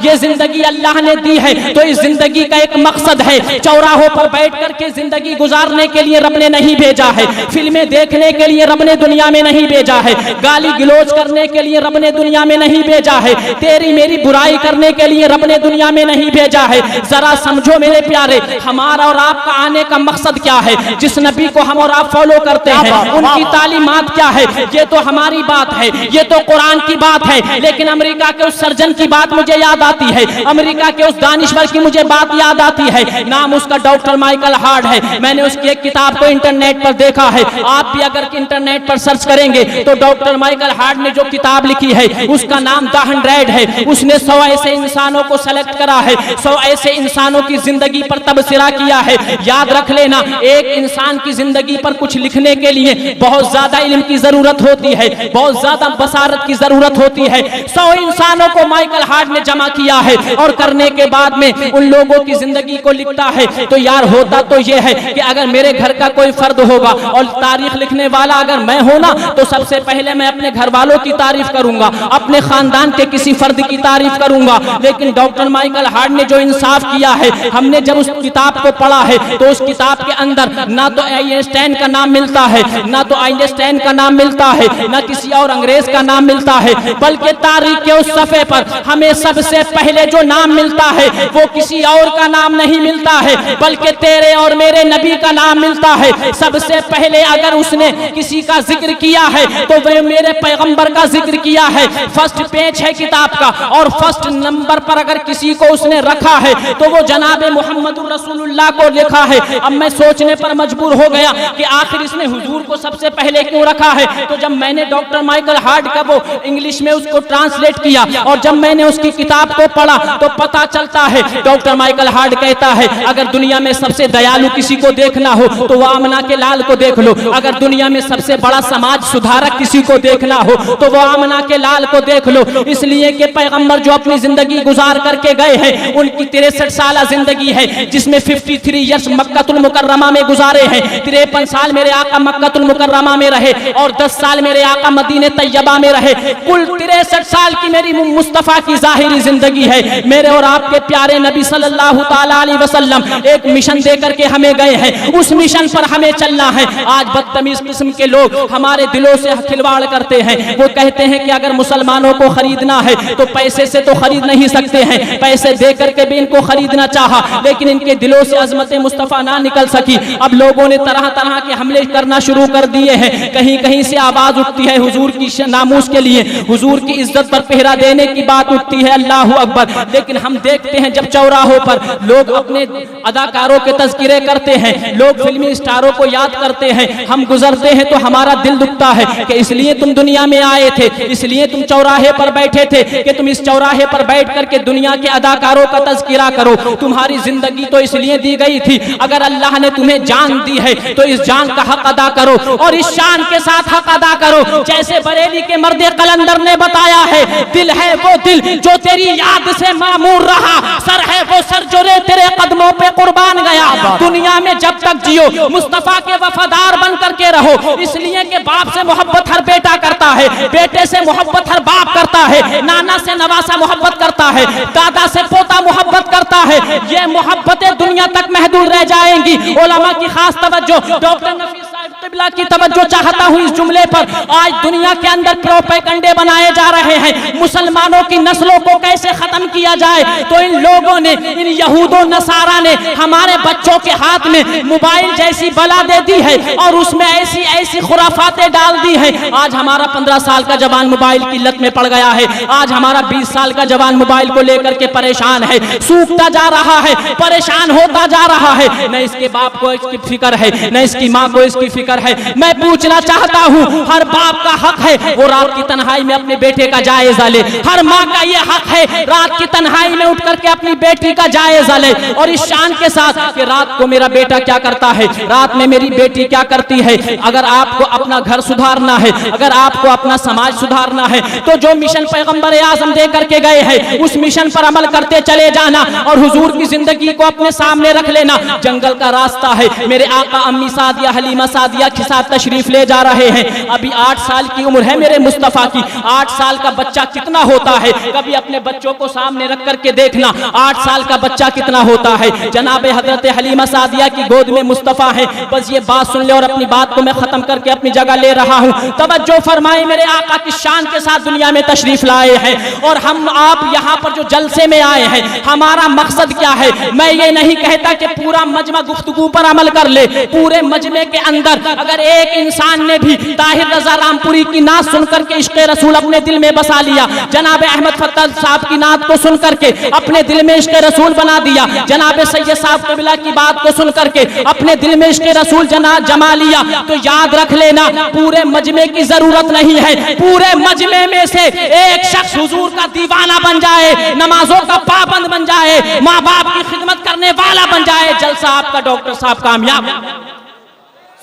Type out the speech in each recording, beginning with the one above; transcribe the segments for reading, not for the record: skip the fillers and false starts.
ये जिंदगी अल्लाह ने दी है तो इस जिंदगी का एक मकसद है। चौराहों पर बैठ करके जिंदगी गुजारने के लिए रब ने नहीं भेजा है, फिल्में देखने के लिए रब ने दुनिया में नहीं भेजा है, गाली गलौज करने के लिए रब ने दुनिया में नहीं भेजा है, तेरी मेरी बुराई करने के लिए रब ने दुनिया में नहीं भेजा है। जरा समझो मेरे प्यारे, हमारा और आपका आने का मकसद क्या है? जिस नबी को हम और आप फॉलो करते हैं उनकी तालीमात क्या है? ये तो हमारी बात है, ये तो कुरान की बात है। लेकिन अमेरिका के उस सर्जन की बात मुझे याद आती है, अमेरिका के उस दानिश्वर की मुझे बात याद आती है। नाम उसका डॉक्टर माइकल हार्ड है। मैंने उसकी एक किताब को इंटरनेट पर देखा है, आप भी अगर इंटरनेट पर सर्च करेंगे तो डॉक्टर माइकल हार्ड ने जो किताब लिखी है उसका नाम द 100 है। उसने 100 ऐसे इंसानों को सेलेक्ट करा है, 100 ऐसे इंसानों की जिंदगी पर तबसरा किया है। याद रख लेना, एक इंसान की जिंदगी पर कुछ लिखने के लिए बहुत ज्यादा इल्म की जरूरत होती है, बहुत ज्यादा बसारत की जरूरत होती है। 100 इंसानों को माइकल हार्ड ने जमा किया है और करने के बाद में उन लोगों की जिंदगी को लिखता है। तो यार होता तो यह है कि अगर मेरे घर का कोई फर्द होगा और तारीख लिखने वाला अगर मैं होना तो सबसे पहले मैं अपने घर वालों की तारीफ करूंगा, अपने खानदान के किसी फर्द की तारीफ करूंगा। लेकिन डॉक्टर माइकल हार्ड ने जो इंसाफ किया है, हमने जब उस किताब को पढ़ा है तो उस किताब के अंदर ना तो आइंस्टाइन का नाम मिलता है, ना तो आइंस्टाइन का नाम मिलता है, ना किसी और अंग्रेज का नाम मिलता है, बल्कि तारीख के उस सफे पर हमें सबसे पहले जो नाम मिलता है वो किसी और का नाम नहीं मिलता है, बल्कि तेरे और मेरे नबी का नाम मिलता है। सबसे पहले अगर उसने किसी का जिक्र किया है तो वह मेरे पैगंबर का जिक्र किया है। फर्स्ट पेज है किताब का और फर्स्ट नंबर पर अगर किसी को उसने रखा है तो वो जनाब मोहम्मद रसूलुल्लाह को लिखा है। अब मैं सोचने पर मजबूर हो गया कि आखिर इसने हुजूर को सबसे पहले क्यों रखा है। तो जब मैंने डॉक्टर माइकल हार्ड का वो इंग्लिश में उसको ट्रांसलेट किया और जब मैंने उसकी किताब को पढ़ा तो पता चलता है डॉक्टर माइकल हार्ड कहता है अगर दुनिया में सबसे दयालु किसी को देखना हो तो वो आमना के लाल को देख लो, अगर दुनिया में सबसे बड़ा समाज सुधारक किसी को देखना हो तो वो आमना के लाल को देख लो। इसलिए कि पैगंबर जो अपनी जिंदगी गुजार करके गए हैं उनकी 63 साल जिंदगी है जिसमें 53 ईयर्स मक्कातुल मुकर्रमा में गुजारे हैं। 53 साल मेरे आका मक्कातुल मुकर्रमा में रहे और 10 साल मेरे आका मदीने तैयबा में रहे। कुल 63 साल की मेरी मुस्तफा की जाहिरी जिंदगी है। मेरे और आपके प्यारे नबी सल्लल्लाहु ताला अलैहि वसल्लम एक मिशन दे करके हमें गए हैं, उस मिशन पर हमें चलना है। आज बदतमीज किस्म के लोग हमारे दिलों से खिलवाड़ करते हैं। वो कहते हैं कि अगर मुसलमानों को खरीदना है तो पैसे से तो खरीद नहीं सकते हैं, पैसे दे करके भी इनको खरीदना चाहा लेकिन इनके दिलों से अजमत मुस्तफा ना निकल सकी। अब लोगों ने तरह तरह के हमले करना शुरू कर दिए हैं। कहीं कहीं से आवाज उठती है हुजूर की नामूस के लिए, हुजूर की इज्जत पर पहरा देने की बात उठती है, अल्लाह अकबर। लेकिन हम देखते हैं जब चौराहों पर लोग अपने अदाकारों के तज़किरे करते हैं, लोग फिल्मी स्टारों को याद करते हैं, हम गुजरते हैं तो हमारा दिल दुखता है कि इसलिए तुम दुनिया में आए थे, इसलिए तुम चौराहे पर बैठे थे कि तुम इस चौराहे पर बैठ करके दुनिया के अदाकारों का तज़किरा करो। तुम्हारी जिंदगी तो इसलिए दी गई थी, अगर अल्लाह ने तुम्हें जान दी है तो इस जान का हक अदा करो और इस शान के साथ हक अदा करो। जैसे बरेली के मर्दे कलंदर ने बताया है, दिल है वो दिल जो तेरी याद से मामूर रहा, सर है वो सर जो रे तेरे कदमों पे कुर्बान गया। दुनिया में जब तक जियो मुस्तफा के वफादार बन करके रहो, इसलिए कि बाप से मोहब्बत हर बेटा करता है, बेटे से मोहब्बत हर बाप करता है, नाना से नवासा मोहब्बत करता है, दादा से पोता मोहब्बत करता है। ये मोहब्बतें दुनिया तक महदूद रह जाएंगी। उलमा की खास तवज्जो, डॉक्टर नफीस साहब क़िबला की तवज्जो चाहता हूँ इस जुमले पर। आज दुनिया के अंदर प्रोपेगेंडे बनाए जा रहे हैं, मुसलमानों की नस्लों को कैसे खत्म किया जाए। तो इन लोगों ने, इन यहूदो नसारा ने हमारे बच्चों के हाथ में मोबाइल जैसी बला दे दी है और उसमें ऐसी ऐसी खुराफातें डाल दी है। आज हमारा 15 साल का जवान मोबाइल की लत में पड़ गया है, आज हमारा 20 साल का जवान मोबाइल को लेकर के परेशान है, सूखता जा रहा है, परेशान होता जा रहा है। न इसके बाप को इसकी फिक्र है, न इसकी माँ को इसकी फिक्र है। मैं पूछना चाहता हूँ, हर बाप का हक है वो रात की तन्हाई में अपने बेटे का जायजा ले, हर माँ का ये हक है रात की तन्हाई में उठ करके अपनी बेटी का जायजा ले और इस शान के साथ कि रात को मेरा बेटा क्या करता है, रात में मेरी बेटी क्या करती है। अगर आपको अपना घर सुधारना है, अगर आपको अपना समाज सुधारना है तो जो मिशन पैगंबर आज़म दे करके गए हैं उस मिशन पर अमल करते चले जाना और हुजूर की जिंदगी को अपने सामने रख लेना। जंगल का रास्ता है, मेरे आका अम्मी सादिया हलीमा सादिया सादिया के साथ तशरीफ ले जा रहे हैं। अभी 8 साल की उम्र है मेरे मुस्तफ़ा की। 8 साल का बच्चा कितना होता है, कभी अपने बच्चों को सामने रख करके देखना 8 साल का बच्चा कितना होता है। जनाब हजरत हलीमा सादिया की गोद में मुस्तफ़ा है। बस ये बात सुन ले और अपनी बात को मैं खत्म करके अपनी जगह ले रहा हूँ। तवज्जो फरमाए, मेरे आका की शान के साथ दुनिया में तशरीफ लाए हैं और हम आप यहाँ पर जो जलसे में आए हैं, हमारा मकसद क्या है? मैं ये नहीं कहता कि पूरा मजमा गुफ्तगू पर अमल कर ले। पूरे मजमे के अंदर अगर एक इंसान ने भी ताहिर रजा रामपुरी की नात सुन करके इश्क़ रसूल अपने दिल में बसा लिया, जनाब अहमद फत्तल साहब की नात को सुन करके अपने दिल में इश्क़ रसूल बना दिया, जनाब सैयद साहब कबिला की बात को सुन करके अपने दिल में इश्क़ रसूल जमा लिया, तो याद रख लेना पूरे मजमे की जरूरत नहीं है। पूरे मजमे में से एक शख्स हुजूर का दीवाना बन जाए, नमाजों का पाबंद बन जाए, माँ बाप की खिदमत करने वाला बन जाए, जलसा आपका डॉक्टर साहब कामयाब,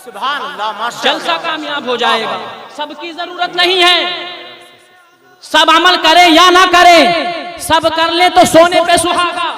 सुभान अल्लाह, माशाअल्लाह, जलसा कामयाब हो जाएगा। सबकी जरूरत नहीं है, सब अमल करें या ना करें, सब कर ले तो सोने पे सुहागा,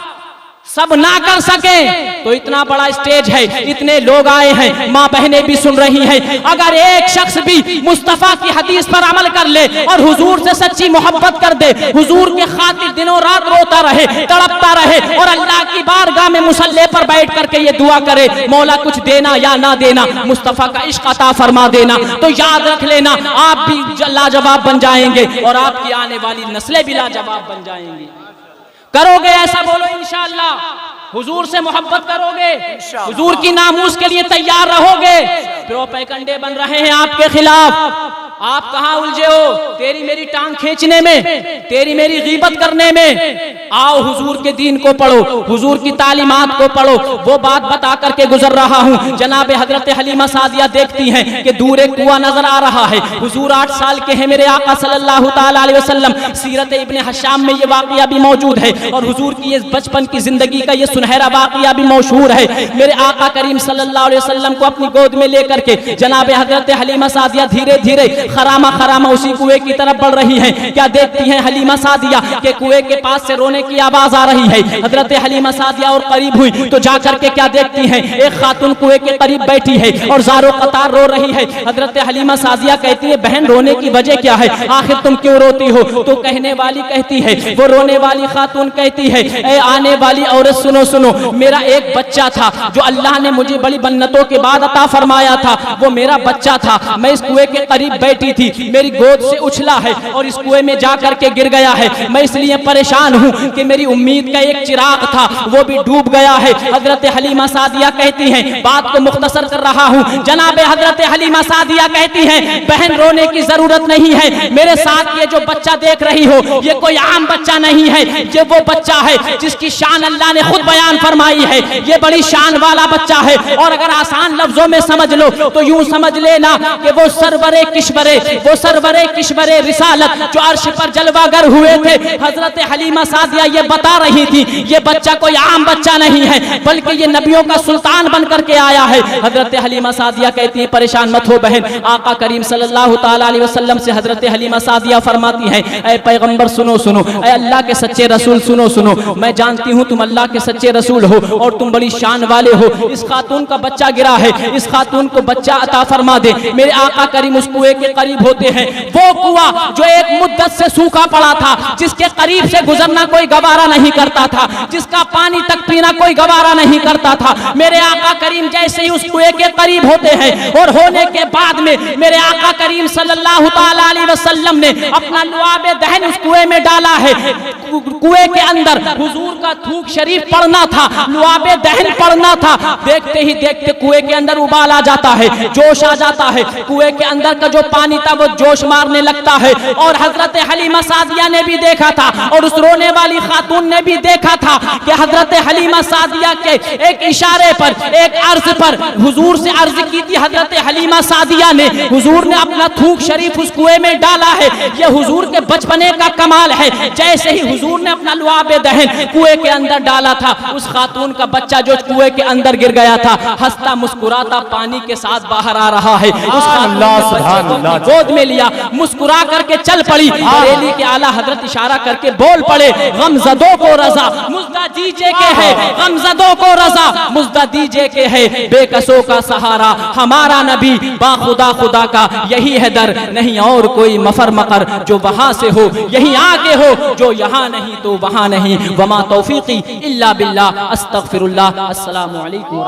सब ना कर सके तो इतना बड़ा स्टेज है, इतने लोग आए हैं, माँ बहनें भी सुन रही हैं। अगर एक शख्स भी मुस्तफ़ा की हदीस पर अमल कर ले और हुजूर से सच्ची मोहब्बत कर दे, हुजूर के खातिर दिनों रात रोता रहे, तड़पता रहे और अल्लाह की बारगाह में मुसल्ले पर बैठ करके ये दुआ करे, मौला कुछ देना या ना देना, मुस्तफ़ा का इश्क अता फरमा देना, तो याद रख लेना आप भी लाजवाब बन जाएंगे और आपकी आने वाली नस्लें भी लाजवाब बन जाएंगी। करोगे ऐसा? बोलो इंशाअल्लाह। हुजूर से मोहब्बत करोगे, हुजूर की नामूस के लिए तैयार रहोगे। प्रोपेगेंडे बन रहे हैं आपके खिलाफ, आप कहाँ उलझे हो? तेरी मेरी टांग खींचने में, तेरी मेरी गीबत करने में। आओ हुजूर के दीन को पढ़ो, हुजूर की तालीमात को पढ़ो। वो बात बता करके गुजर रहा हूँ, जनाब हजरत हलीमा सादिया देखती हैं कि दूर एक कुआं नजर आ रहा है। हुजूर 8 साल के हैं, मेरे आका सल्लल्लाहु ताला अलैहि वसल्लम। सीरत इब्ने हशाम में ये वाक़या भी मौजूद है और हुजूर की ये बचपन की जिंदगी का ये सुनहरा वाक़या भी मशहूर है। मेरे आका करीम सल्लल्लाहु अलैहि वसल्लम को अपनी गोद में लेकर के जनाब हजरत हलीमा सादिया धीरे धीरे खरामा खरामा उसी कुएं की तरफ बढ़ रही हैं। क्या देखती हैं हलीमा सादिया के कुएं के पास से रोने की आवाज आ रही है। हजरत हलीमा सादिया और करीब हुई तो जाकर के क्या देखती हैं, एक खातून कुएं के करीब बैठी है और ज़ारो कतार रो रही है। हजरत हलीमा सादिया कहती है, बहन रोने की वजह क्या है, आखिर तुम क्यों रोती हो? तो कहने वाली कहती है, वो रोने वाली खातून कहती है, ए आने वाली औरत सुनो सुनो, मेरा एक बच्चा था जो अल्लाह ने मुझे बड़ी मन्नतों के बाद अता फरमाया था, वो मेरा बच्चा था। मैं इस कुएं के करीब बैठी थी, मेरी गोद से उछला है और इस कुएं में जाकर के गिर गया है। मैं इसलिए परेशान हूँ कि मेरी उम्मीद का एक चिराग था वो भी डूब गया है। हजरत हलीमा सादिया कहती हैं, बात को मुख्तसर कर रहा हूँ, जनाब हजरत हलीमा सादिया कहती हैं, बहन रोने की जरूरत नहीं है, मेरे साथ ये जो बच्चा देख रही हो ये कोई आम बच्चा नहीं है, ये वो बच्चा है जिसकी शान अल्लाह ने खुद बयान फरमाई है। ये बड़ी शान वाला बच्चा है और अगर आसान लफ्जों में समझ लो तो यूं समझ लेना कि वो सरवरे किश्वरे, वो सरवरे किश्वरे रिसालत जो अर्श पर जलवागर हुए थे, हजरत हलीमा सादिया ये बता रही थी, ये बच्चा कोई आम बच्चा नहीं है बल्कि ये नबियों का सुल्तान बन करके आया है। हजरत हलीमा सादिया कहती है, परेशान मत हो बहन। आका करीम सल्लल्लाहु ताला अलैहि वसल्लम से हजरत हलीमा सादिया फरमाती हैं, ऐ पैगंबर सुनो सुनो, ऐ अल्लाह के सच्चे रसूल सुनो सुनो, मैं जानती हूँ तुम अल्लाह के सच्चे रसूल हो और तुम बड़ी शान वाले हो। इस खातून का बच्चा गिरा है, इस खातून को बच्चा अता फरमा दे। मेरे आका करीम उस कुएं के करीब होते हैं, वो कुआं जो एक मुद्दत से सूखा पड़ा था, जिसके करीब से गुजरना कोई गवारा नहीं करता था, जिसका पानी तक पीना कोई गवारा नहीं करता था। मेरे आका करीम जैसे ही उस कुएं के करीब होते हैं और होने के बाद में मेरे आका करीम सल्लल्लाहु ताला अलैहि वसल्लम ने अपना लुआबे दहन उस कुएं में डाला है। कुएं के अंदर हुजूर का थूक शरीफ पड़ना था, लुआबे दहन पड़ना था। देखते ही देखते कुएं के अंदर उबाल आ जाता है, जोश आ जाता है, कुएं के अंदर का जो पानी था वो जोश मारने लगता है। और हजरत हलीमा सादिया ने भी देखा था और उस रोने वाली खातून ने भी देखा था कि हजरत हलीमा सादिया के एक इशारे पर, एक अर्ज पर हुजूर से अर्ज की थी हजरत हलीमा सादिया ने, हुजूर ने अपना थूक शरीफ उस कुएं में डाला है। यह हुजूर के बचपने का कमाल है। जैसे ही हुजूर ने अपना लुआबे दहन कुएं के अंदर डाला था, उस खातून का बच्चा जो कुएं के अंदर गिर गया था, हंसता मुस्कुराता पानी के साथ बाहर आ रहा है। उस खातून गोद में लिया, मुस्कुरा करके चल पड़ी। बरेली के आला हजरत इशारा करके बोल पड़े, गमज़दों को रजा मुज़्दा दीजिए के है, गमज़दों को रजा मुज़्दा दीजिए के है, बेकसों का सहारा हमारा नबी, बाखुदा खुदा का यही है दर, नहीं और कोई मफर मकर जो वहां से हो यही आगे हो, जो यहाँ नहीं तो वहां नहीं। वमा तौफीकी इल्ला बिल्लाह, अस्तगफिरुल्लाह। अस्सलामु अलैकुम।